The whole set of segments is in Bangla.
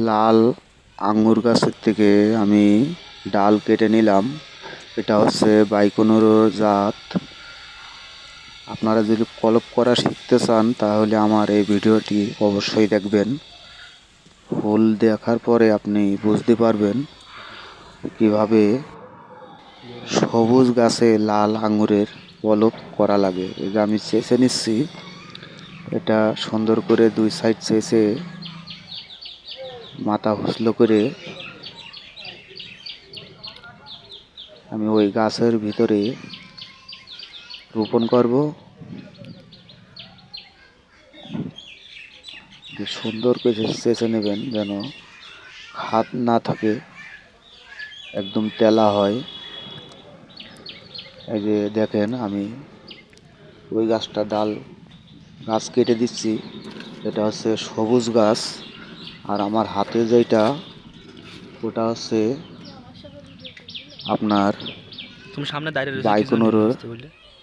লাল আঙ্গুর গাছের থেকে আমি ডাল কেটে নিলাম। এটা হচ্ছে বাইকোনোর জাত। আপনারা যদি কলপ করা শিখতে চান তাহলে আমার এই ভিডিওটি অবশ্যই দেখবেন। ফুল দেখার পরে আপনি বুঝতে পারবেন কিভাবে সবুজ গাছে লাল আঙ্গুরের কলপ করা লাগে। এই যে আমি চেঁচে নিচ্ছি, এটা সুন্দর করে দুই সাইড চেঁচে মাথা হুসলো করে আমি ওই গাছের ভিতরে রোপণ করব। সুন্দর করে চেঁচে নেবেন যেন হাত না থাকে, একদম তেলা হয়। এই যে দেখেন আমি ওই গাছটা গাছ কেটে দিচ্ছি। এটা হচ্ছে সবুজ গাছ, আর আমার হাতে যেটা ওটা হচ্ছে আপনার বাইকোনোর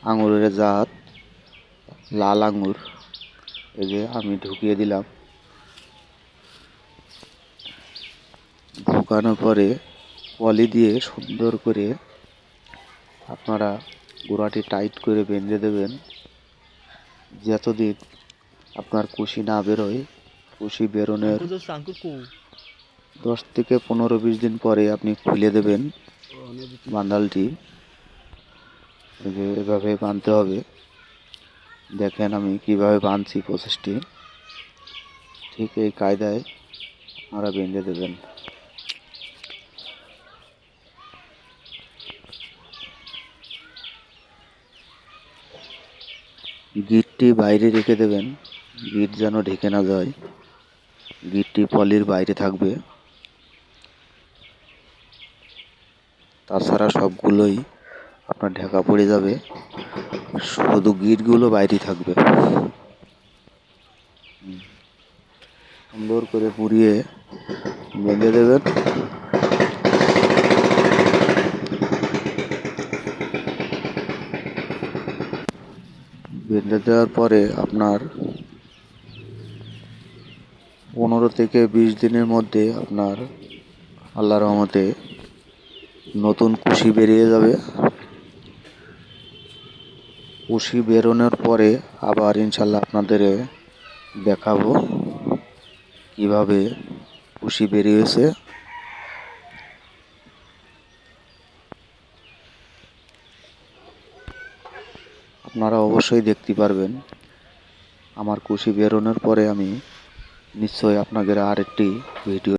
আঙুরের জাত, লাল আঙুর। এই যে আমি ঢুকিয়ে দিলাম। ঢুকানোর পরে পলি দিয়ে সুন্দর করে আপনারা গোড়াটি টাইট করে বেঁধে দেবেন। যতদিন আপনার কুশি না বেরোয়, কুশি বেরোনোর 10 থেকে 15-20 দিন পরে আপনি খুলে দেবেন বান্ডালটি। এভাবে বাঁধতে হবে। দেখেন আমি কিভাবে বাঁধছি, প্রসেসটি ঠিক এই কায়দায় আপনারা বেঁধে দেবেন। গিটটি বাইরে রেখে দেবেন, গিট যেন ঢেকে না যায়। গিটটি পলির বাইরে থাকবে, তাছাড়া সবগুলোই আপনার ঢাকা পড়ে যাবে, শুধু গিটগুলো বাইরে থাকবে। সুন্দর করে পুড়িয়ে বেঁধে দেবেন। বেঁধে দেওয়ার পরে আপনার 15 থেকে 20 দিনের মধ্যে আপনার আল্লাহর রহমতে নতুন কুশি বেরিয়ে যাবে। কুশি বেরোনোর পরে আবার ইনশাল্লাহ আপনাদের দেখাবো কিভাবে কুশি বেরিয়েছে। আপনারা অবশ্যই দেখতে পারবেন। আমার কুশি বেরোনোর পরে আমি নিশ্চয়ই আপনাদের আরেকটি ভিডিও